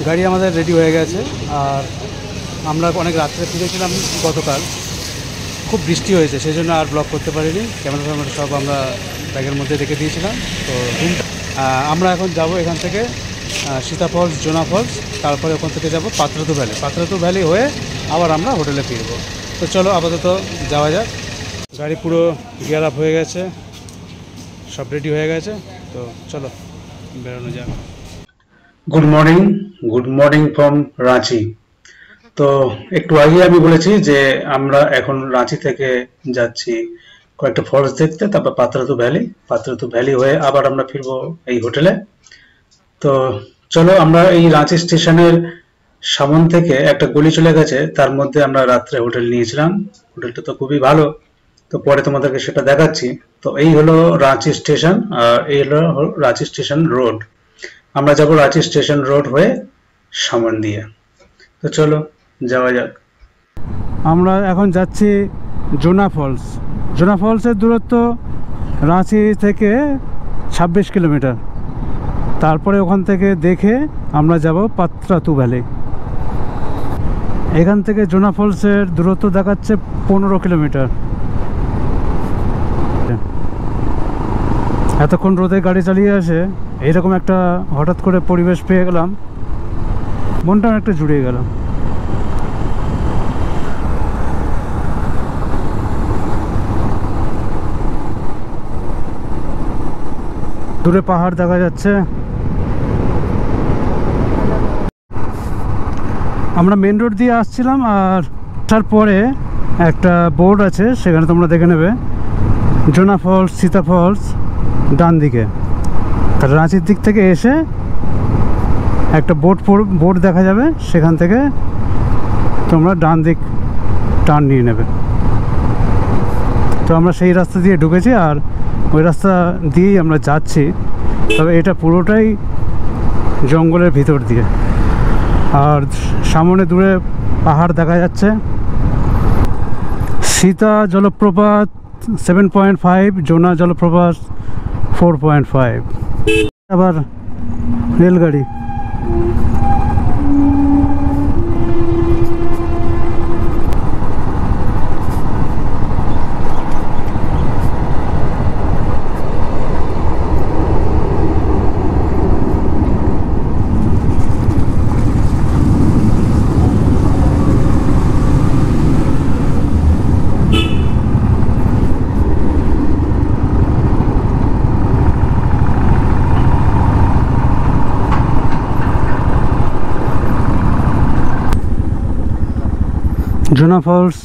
গাড়ি আমাদের রেডি হয়ে গেছে। আর আমরা অনেক রাত্রে ফিরেছিলাম গতকাল, খুব বৃষ্টি হয়েছে, সেই জন্য আর ব্লগ করতে পারিনি। ক্যামেরা ফ্যামেরা সব আমরা ব্যাগের মধ্যে রেখে দিয়েছিলাম। তো আমরা এখন যাব এখান থেকে সীতা ফলস, জোনা ফলস, তারপরে ওখান থেকে যাব পাত্রাতু ভ্যালি। পাত্রাতু ভ্যালি হয়ে আবার আমরা হোটেলে ফিরব। তো চলো আপাতত যাওয়া যাক। গাড়ি পুরো গিয়ার আপ হয়ে গেছে, সব রেডি হয়ে গেছে, তো চলো বেরোনো যাক। Good morning from Ranchi. তো একটু আগে আমি বলেছি যে আমরা এখন রাঁচি থেকে যাচ্ছি কয়েকটা ফলস দেখতে, তারপর পাত্রাতু ভ্যালি হয়ে আবার আমরা ফিরবো এই হোটেলে। তো চলো, আমরা এই রাঁচি স্টেশনের সামন থেকে একটা গলি চলে গেছে, তার মধ্যে আমরা রাত্রে হোটেল নিয়েছিলাম। হোটেলটা তো খুবই ভালো, তো পরে তোমাদেরকে সেটা দেখাচ্ছি। তো এই হলো রাঁচি স্টেশন, আর এই হলো রাঁচি স্টেশন রোড। আমরা যাব রাঁচি স্টেশন রোড হয়ে সামন দিয়ে। তো চলো যাওয়া যাক। আমরা এখন যাচ্ছি জোনা ফলস। জোনা ফলসের দূরত্ব রাঁচি থেকে 26 কিলোমিটার। তারপরে ওখান থেকে দেখে আমরা যাব পাত্রাতু ভ্যালি। এখান থেকে জোনা ফলসের দূরত্ব দেখাচ্ছে 15 কিলোমিটার। এতক্ষণ রোদে গাড়ি চালিয়ে আসে এইরকম একটা হঠাৎ করে পরিবেশ পেয়ে গেলাম, মনটা অনেকটা জুড়িয়ে গেল। দূরে পাহাড় দেখা যাচ্ছে। আমরা মেন রোড দিয়ে আসছিলাম, আর তারপরে একটা বোর্ড আছে, সেখানে তোমরা দেখে নেবে জোনা ফলস, সীতা ফলস ডান দিকে। তার রাঁচির দিক থেকে এসে একটা বোর্ড দেখা যাবে, সেখান থেকে তোমরা ডান দিক টার্ন নিয়ে নেবে। তো আমরা সেই রাস্তা দিয়ে ঢুকেছি, আর ওই রাস্তা দিয়েই আমরা যাচ্ছি। তবে এটা পুরোটাই জঙ্গলের ভিতর দিয়ে, আর সামনে দূরে পাহাড় দেখা যাচ্ছে। সীতা জলপ্রপাত 7.5, জোনা জলপ্রপাত 4.5। আবার রেলগাড়ি। জোনা ফলস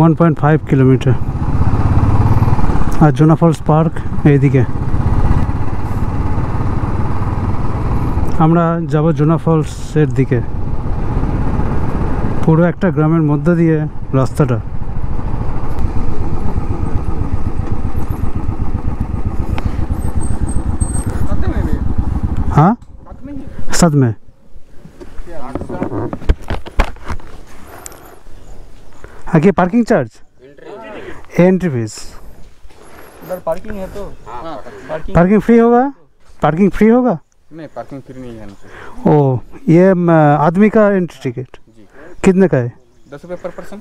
1.5 কিলোমিটার, আর জোনা ফলস পার্ক এইদিকে। আমরা যাব জোনা ফলসের দিকে। পুরো একটা গ্রামের মধ্যে দিয়ে রাস্তাটা। हाँ साथ में आगे पार्किंग चार्ज, एंट्री फीस। उधर पार्किंग है तो पार्किंग फ्री होगा? पार्किंग फ्री होगा? नहीं, पार्किंग फ्री नहीं है। ओ, ये आदमी का एंट्री टिकट कितने का है? 10 रुपये पर पर्सन।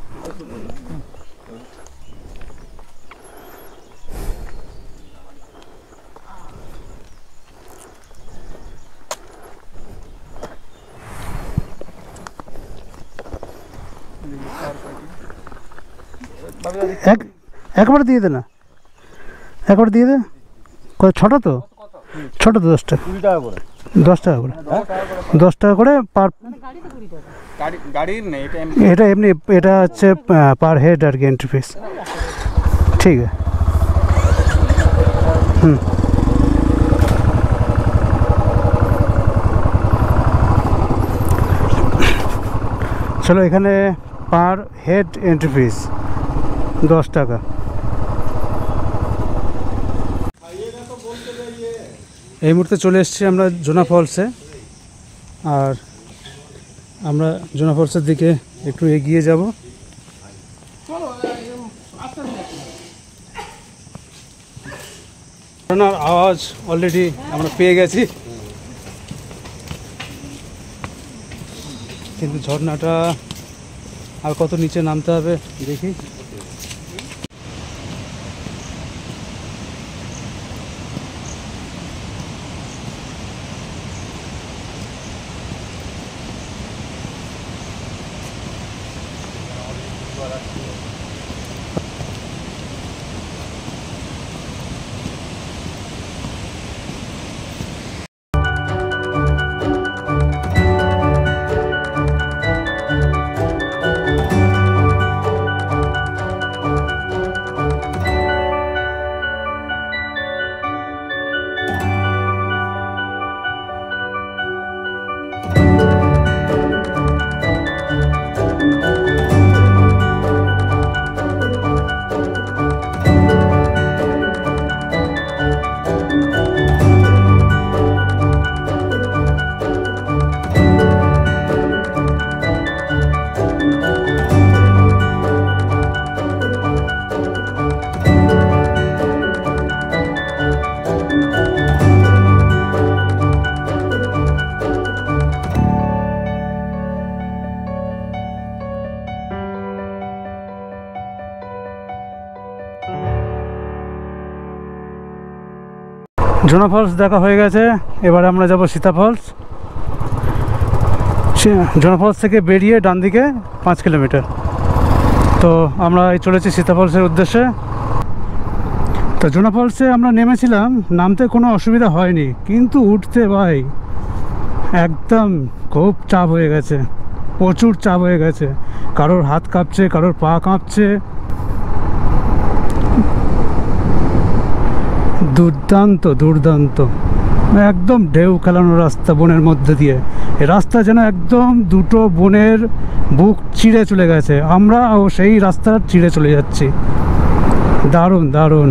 एक बार दिए देना, एक बार दिए दे। কত ছোটো তো? ছোটো তো 10 টাকা। 10 টাকা করে, 10 টাকা করে পার গাড়ি নেই, এটা এমনি, এটা হচ্ছে পার হেড আর কি এন্ট্রি ফিস। ঠিক আছে। চলো, এখানে পার হেড এন্ট্রি ফিস 10 টাকা। এই মুহূর্তে চলে এসেছি আমরা জোনা ফলসে, আর আমরা জোনা ফলসের দিকে একটু এগিয়ে যাব। ঝর্ণার আওয়াজ অলরেডি আমরা পেয়ে গেছি। কিন্তু ঝর্ণাটা আর কত নিচে নামতে হবে দেখি। ঝর্ণা ফলস দেখা হয়ে গেছে, এবারে আমরা যাব সীতা ফলস। ঝর্ণা ফলস থেকে বেরিয়ে ডান দিকে 5 কিলোমিটার। তো আমরা চলেছি সীতা ফলসের উদ্দেশ্যে। তো ঝর্ণা ফলসে আমরা নেমেছিলাম, নামতে কোনো অসুবিধা হয়নি, কিন্তু উঠতে ভাই একদম খুব চাপ হয়ে গেছে, প্রচুর চাপ হয়ে গেছে। কারোর হাত কাঁপছে, কারোর পা কাঁপছে। দুর্দান্ত দুর্দান্ত, একদম ঢেউ খেলানো রাস্তা বনের মধ্যে দিয়ে। এই রাস্তা যেন একদম দুটো বনের বুক চিড়ে চলে গেছে, আমরাও সেই রাস্তা চিড়ে চলে যাচ্ছি। দারুণ দারুণ,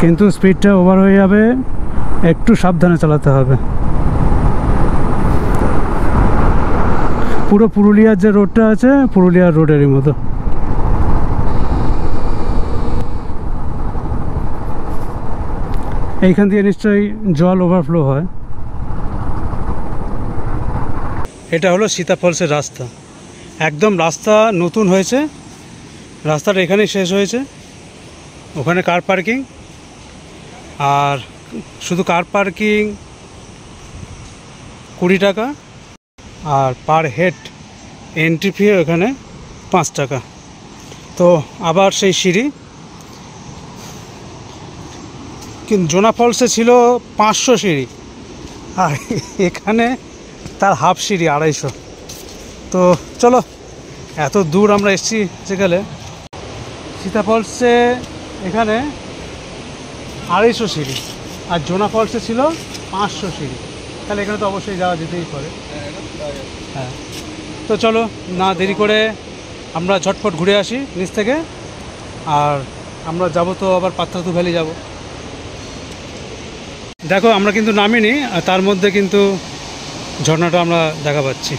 কিন্তু স্পিডটা ওভার হয়ে যাবে, একটু সাবধানে চালাতে হবে। পুরো পুরুলিয়ার যে রোডটা আছে, পুরুলিয়ার রোডেরই মতো। এইখান দিয়ে নিশ্চয়ই জল ওভারফ্লো হয়। এটা হলো সীতা ফলসের রাস্তা। একদম রাস্তা নতুন হয়েছে, রাস্তাটা এখানেই শেষ হয়েছে। ওখানে কার পার্কিং, আর শুধু কার পার্কিং 20 টাকা, আর পার হেড এন্ট্রি ফি ওখানে 5 টাকা। তো আবার সেই সিঁড়ি। কিন্তু জোনা ফলসে ছিল 500 সিঁড়ি, আর এখানে তার হাফ সিঁড়ি 250। তো চলো, এত দূর আমরা এসেছি সেখানে। সীতা ফলসে এখানে 250 সিঁড়ি, আর জোনা ফলসে ছিল 500 সিঁড়ি। তাহলে এখানে তো অবশ্যই যাওয়া যেতেই পারে। হ্যাঁ, তো চলো না দেরি করে আমরা ঝটফট ঘুরে আসি নিচ থেকে। আর আমরা যাব তো আবার পাত্রাতু ভ্যালি যাব। দেখো আমরা কিন্তু নামিনি, আর তার মধ্যে কিন্তু ঝর্ণাটা আমরা দেখা পাচ্ছি।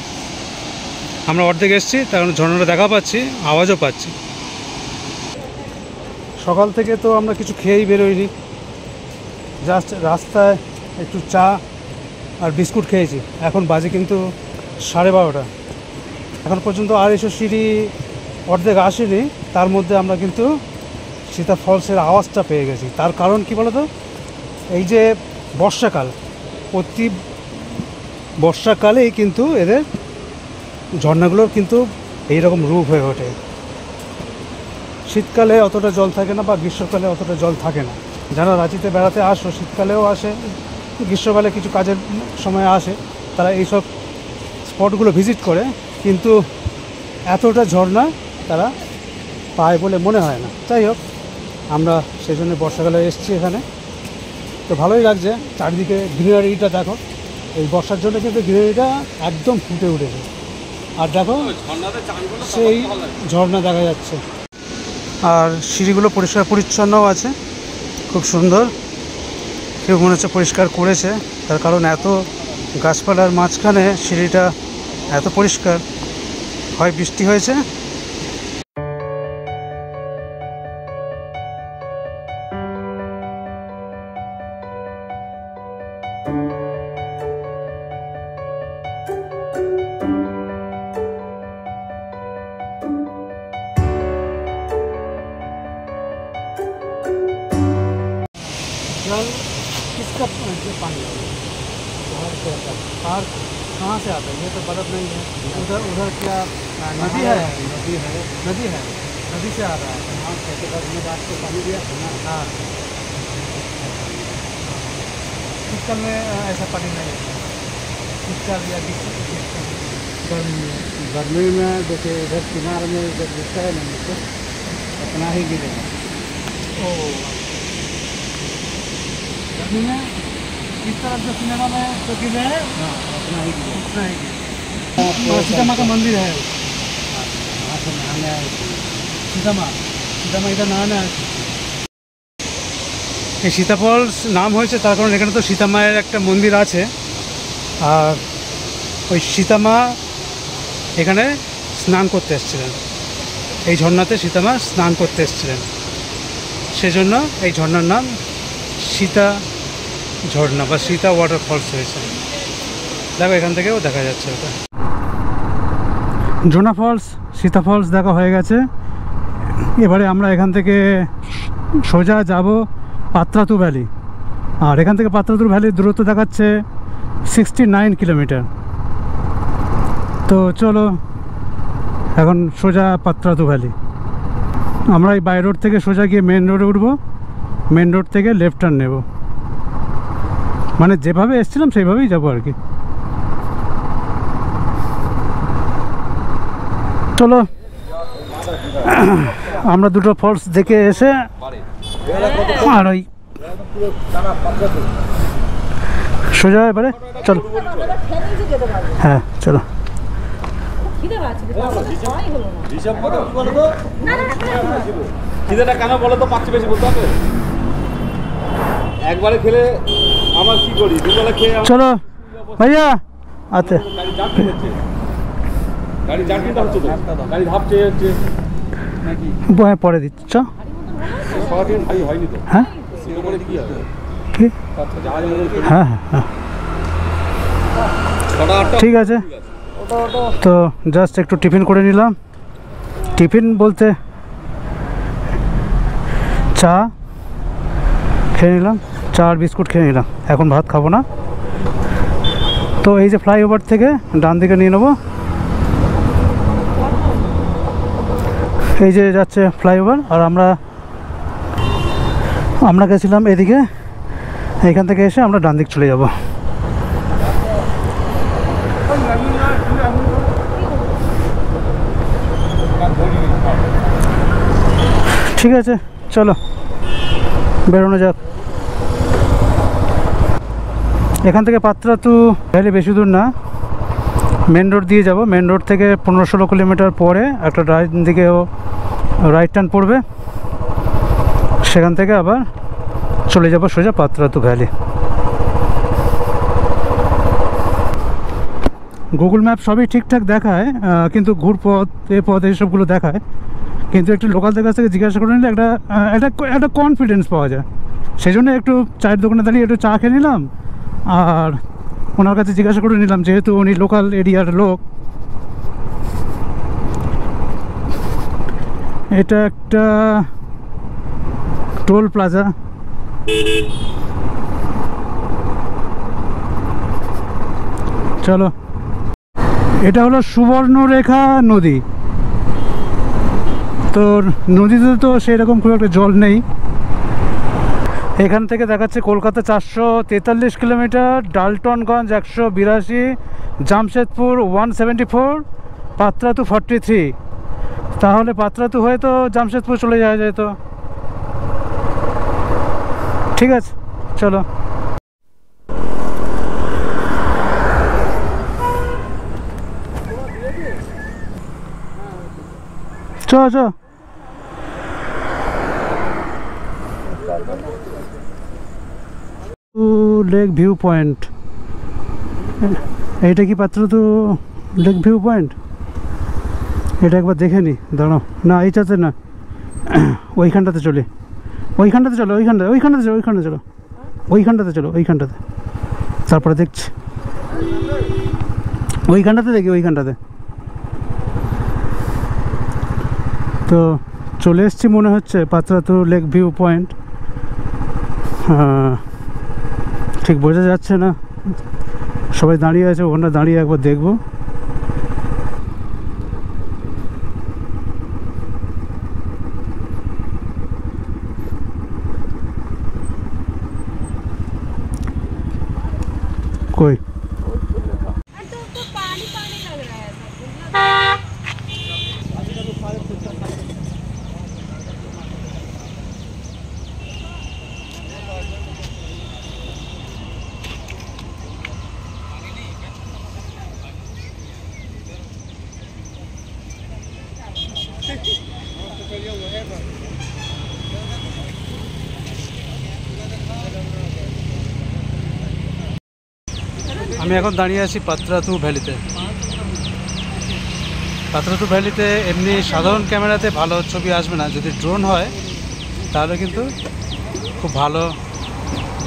আমরা অর্ধেক এসেছি, তার কারণে ঝর্ণাটা দেখা পাচ্ছি, আওয়াজও পাচ্ছি। সকাল থেকে তো আমরা কিছু খেয়েই বেরোইনি, জাস্ট রাস্তায় একটু চা আর বিস্কুট খেয়েছি। এখন বাজে কিন্তু 12:30। এখন পর্যন্ত 250 সিঁড়ি অর্ধেক আসেনি, তার মধ্যে আমরা কিন্তু সীতা ফলসের আওয়াজটা পেয়ে গেছি। তার কারণ কি বলো তো, এই যে বর্ষাকাল, প্রতি বর্ষাকালেই কিন্তু এদের ঝর্ণাগুলোর কিন্তু এইরকম রূপ হয়ে ওঠে। শীতকালে অতটা জল থাকে না, বা গ্রীষ্মকালে অতটা জল থাকে না। যারা রাঁচিতে বেড়াতে আসো, শীতকালেও আসে, গ্রীষ্মকালে কিছু কাজের সময় আসে, তারা এইসব স্পটগুলো ভিজিট করে, কিন্তু এতটা ঝর্ণা তারা পায় বলে মনে হয় না। যাই হোক, আমরা সেই জন্য বর্ষাকালে এসেছি এখানে। তো ভালোই লাগছে, চারিদিকে গ্রিনারিটা দেখো। এই বর্ষার জন্য কিন্তু গ্রিনারিটা একদম ফুটে উঠেছে। আর দেখো সেই ঝর্ণা দেখা যাচ্ছে, আর সিঁড়িগুলো পরিষ্কার পরিচ্ছন্নও আছে, খুব সুন্দর। কেউ মনে হচ্ছে পরিষ্কার করেছে, তার কারণ এত গাছপালার মাঝখানে সিঁড়িটা এত পরিষ্কার। হয় বৃষ্টি হয়েছে। पार्क कहाँ से आता है? ये तो बर्फ नहीं है। उधर उधर क्या नदी है? नदी है, नदी से आ रहा है। हाँ, कैसे में रात को पानी दिया था ना। हाँ, शीतकाल में ऐसा पानी नहीं है। शीतकाल या गर्मी में देखिए इधर किनारे में जब गिरता है ना नीचे अपना ही गिरेगा। ओ गर्मी में इस तरफ जो सिनेमा में तो गिरे है, हाँ अपना ही गिरे, उतना ही गिरे। सीता माँ का मंदिर है, वहाँ से नहाने आए सीता माँ इधर नहाने आए। এই সীতা ফলস নাম হয়েছে তার কারণ এখানে তো সীতা মায়ের একটা মন্দির আছে, আর ওই সীতা মা এখানে স্নান করতে এসেছিলেন। এই ঝর্ণাতে সীতা মা স্নান করতে এসেছিলেন, সেজন্য এই ঝর্ণার নাম সীতা ঝর্ণা বা সীতা ওয়াটারফলস হয়েছে। দেখো এখান থেকেও দেখা যাচ্ছে ওটা। জোনা ফলস, সীতা ফলস দেখা হয়ে গেছে। এবারে আমরা এখান থেকে সোজা যাব পাত্রাতু ভ্যালি, আর এখান থেকে পাত্রাতু ভ্যালির দূরত্ব দেখাচ্ছে 69 কিলোমিটার। তো চলো এখন সোজা পাত্রাতু ভ্যালি। আমরা এই বাই রোড থেকে সোজা গিয়ে মেন রোডে উঠবো, মেন রোড থেকে লেফট টার্ন নেব, মানে যেভাবে এসেছিলাম সেইভাবেই যাবো আর কি। চলো আমরা দুটো ফলস দেখে এসে আর ওই সোজা এবারে চলো। হ্যাঁ চলো। খিদেটা কেন বলো তো? পাচ্ছি বেশি বলতে হবে। একবারে খেলে আমার কি করি, দুবেলা খেয়ে চলো ভাইয়া। আচ্ছা গাড়ি জার্কিংটা হচ্ছে তো, গাড়ি ধাপছে হচ্ছে হ্যাঁ পরে দিচ্ছ। সকাল খাই হয়নি তো। হ্যাঁ করে কি হবে? কি? হ্যাঁ হ্যাঁ হ্যাঁ ঠিক আছে। তো জাস্ট একটু টিফিন করে নিলাম। টিফিন বলতে চা খেয়ে নিলাম, চা আর বিস্কুট খেয়ে নিলাম। এখন ভাত খাবো না। তো এই যে ফ্লাইওভার থেকে ডান দিকে নিয়ে নেবো, এই যে যাচ্ছে ফ্লাইওভার, আর আমরা গেছিলাম এদিকে। এইখান থেকে এসে আমরা ডান দিক চলে যাব। ঠিক আছে চলো বেরোনো যাক। এখান থেকে পাত্রাতু ভ্যালি বেশি দূর না, মেন রোড দিয়ে যাব। মেন রোড থেকে 15-16 কিলোমিটার পরে একটা রাইট দিকেও রাইট টার্ন পড়বে, সেখান থেকে আবার চলে যাব সোজা পাত্রাতু ভ্যালি। গুগল ম্যাপ সবই ঠিকঠাক দেখায়, কিন্তু ঘুরপথ পথ এইসবগুলো দেখায়, কিন্তু একটু লোকালদের কাছ থেকে জিজ্ঞাসা করে নিলে একটা কনফিডেন্স পাওয়া যায়। সেই জন্য একটু চায়ের দোকানে দাঁড়িয়ে একটু চা খেয়ে নিলাম, আর ওনার কাছে জিজ্ঞাসা করে নিলাম, যেহেতু উনি লোকাল এরিয়ার লোক। এটা একটা টোল প্লাজা। চলো, এটা হলো সুবর্ণরেখা নদী। তো নদীতে তো সেরকম খুব একটা জল নেই। এখান থেকে দেখাচ্ছে কলকাতা 443 কিলোমিটার, ডালটনগঞ্জ 182, জামশেদপুর 174, পাত্রাতু 43। তাহলে পাত্রাতু হয়ে তো জামশেদপুর চলে যাওয়া যায়। তো ঠিক আছে চলো। চ লেক ভিউ পয়েন্ট। এইটা কি পাত্রাতু লেক ভিউ পয়েন্ট? এটা একবার দেখে নি, দাঁড়াও। না এইটাতে না, ওইখানটাতে চলো, ওইখানটাতে চলো, ওইখানটাতে তারপরে দেখছি। ওইখানটাতে তো চলে এসছি মনে হচ্ছে পাত্রাতু লেক ভিউ পয়েন্ট। ঠিক বোঝা যাচ্ছে না, সবাই দাঁড়িয়ে আছে, ওখানে দাঁড়িয়ে একবার দেখবো। कोई तो पानी पानी लग रहा है আমি এখন দাঁড়িয়ে আছি পাত্রাতু ভ্যালিতে। পাত্রাতু ভ্যালিতে এমনি সাধারণ ক্যামেরাতে ভালো ছবি আসবে না, যদি ড্রোন হয় তাহলে কিন্তু খুব ভালো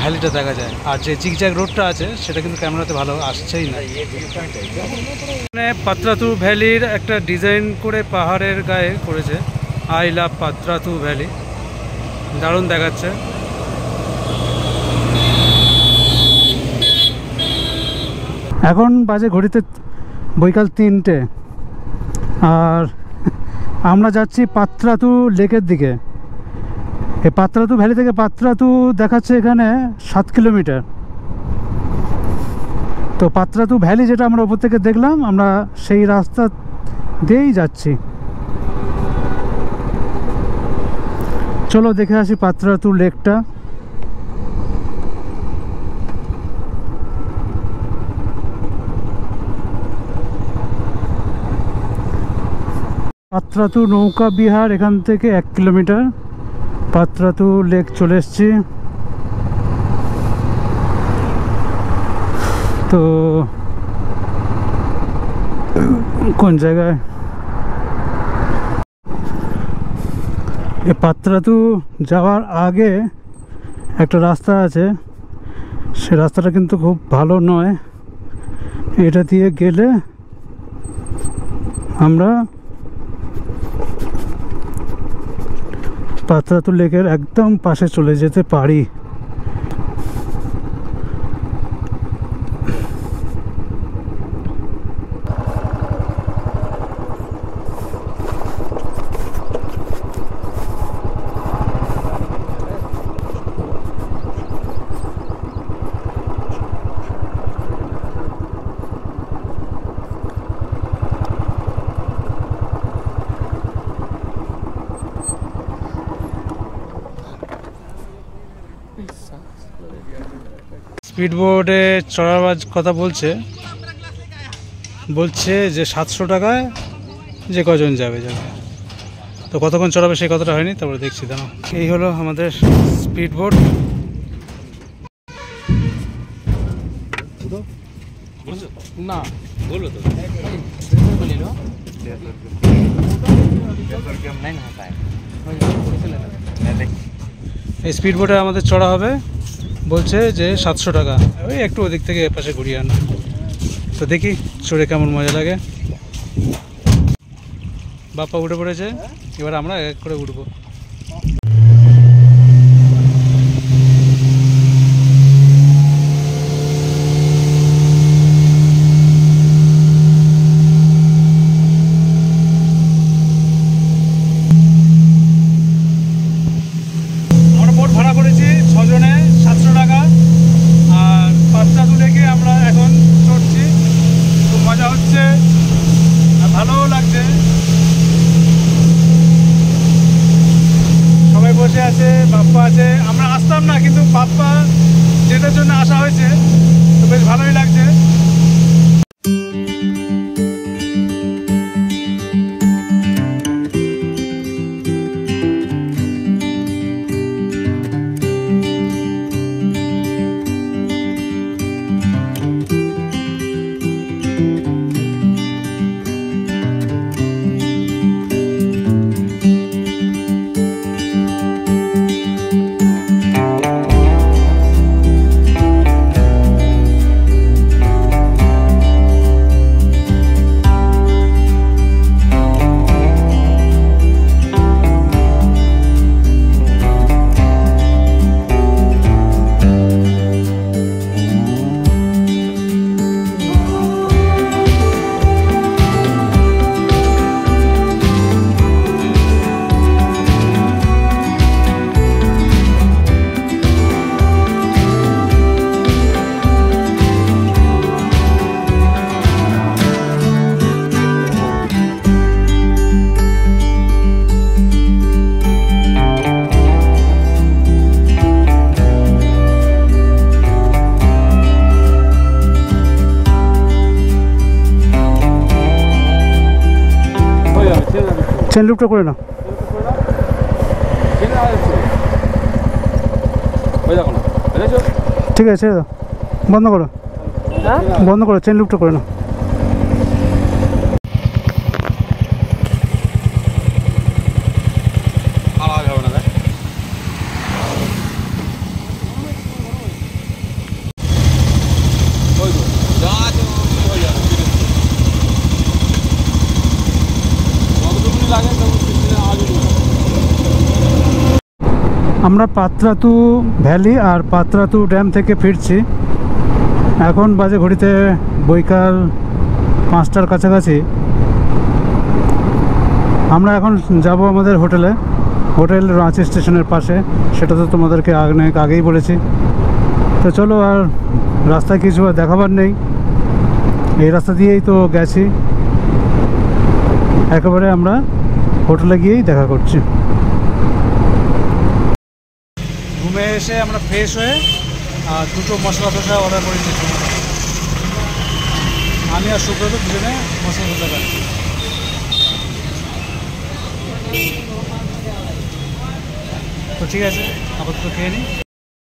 ভ্যালিটা দেখা যায়। আর যে জিগজ্যাগ রোডটা আছে সেটা কিন্তু ক্যামেরাতে ভালো আসছেই না। মানে পাত্রাতু ভ্যালির একটা ডিজাইন করে পাহাড়ের গায়ে করেছে, আই লাভ পাত্রাতু ভ্যালি, দারুণ দেখাচ্ছে। এখন বাজে ঘড়িতে বৈকাল 3টে, আর আমরা যাচ্ছি পাত্রাতু লেকের দিকে। এই পাত্রাতু ভ্যালি থেকে পাত্রাতু দেখাচ্ছে এখানে 7 কিলোমিটার। তো পাত্রাতু ভ্যালি যেটা আমরা উপর থেকে দেখলাম, আমরা সেই রাস্তা দিয়েই যাচ্ছি। চলো দেখে আসি পাত্রাতু লেকটা। পাত্রাতু নৌকা বিহার এখান থেকে 1 কিলোমিটার। পাত্রাতু লেক চলে এসছি। তো কোন জায়গায় এই পাত্রাতু যাওয়ার আগে একটা রাস্তা আছে, সে রাস্তাটা কিন্তু খুব ভালো নয়। এটা দিয়ে গেলে আমরা পাত্রাতু লেকের একদম পাশে চলে যেতে পারি। স্পিড বোর্ডে চড়ার কথা বলছে যে 700 টাকায় যে কজন যাবে। তো কতক্ষণ চড়াবে সেই কথাটা হয়নি, তারপরে দেখছি। দাঁড়াও, এই হলো আমাদের স্পিড বোর্ড। না बोलो तो ले लो नहीं होता है। এই স্পিড বোটে আমাদের চড়া হবে, বলছে যে 700 টাকা। ওই একটু ওদিক থেকে এপাশে ঘুরিয়ে আনা। তো দেখি চড়ে কেমন মজা লাগে। বাপ্পা উঠে পড়েছে, এবার আমরা এক করে উঠবো। আছে, বাপ্পা আছে। আমরা আসতাম না, কিন্তু বাপ্পা যেটার জন্য আসা হয়েছে, তো বেশ ভালোই লাগছে। চেন লুপটা করে নাও। ট্রেনে আসছে ওই দেখো না বুঝেছো? ঠিক আছে ছেড়ে দাও, বন্ধ করো, বন্ধ করো, চেন লুপটা করে নাও। আওয়াজ হবে না দেখ। ওই তো যা আছে হয়ে যাবে। যতটুকুনি লাগে তখন ট্রেনে আওয়াজ হবে। আমরা পাত্রাতু ভ্যালি আর পাত্রাতু ড্যাম থেকে ফিরছি। এখন বাজে ঘড়িতে বৈকাল 5টার কাছাকাছি। আমরা এখন যাব আমাদের হোটেলে, হোটেল রাঁচি স্টেশনের পাশে, সেটা তো তোমাদেরকে অনেক আগেই বলেছি। তো চলো, আর রাস্তায় কিছু আর দেখাবার নেই, এই রাস্তা দিয়েই তো গেছি, একেবারে আমরা হোটেলে গিয়েই দেখা করছি। রুমে এসে আমরা ফ্রেশ হয়ে আর দুটো মশলা ধোসা অর্ডার করে নিয়েছি। আমি আর সুব্রত দুজনে মশলা ধোসা খাচ্ছি। তো ঠিক আছে, আপাতত খেয়ে নিই।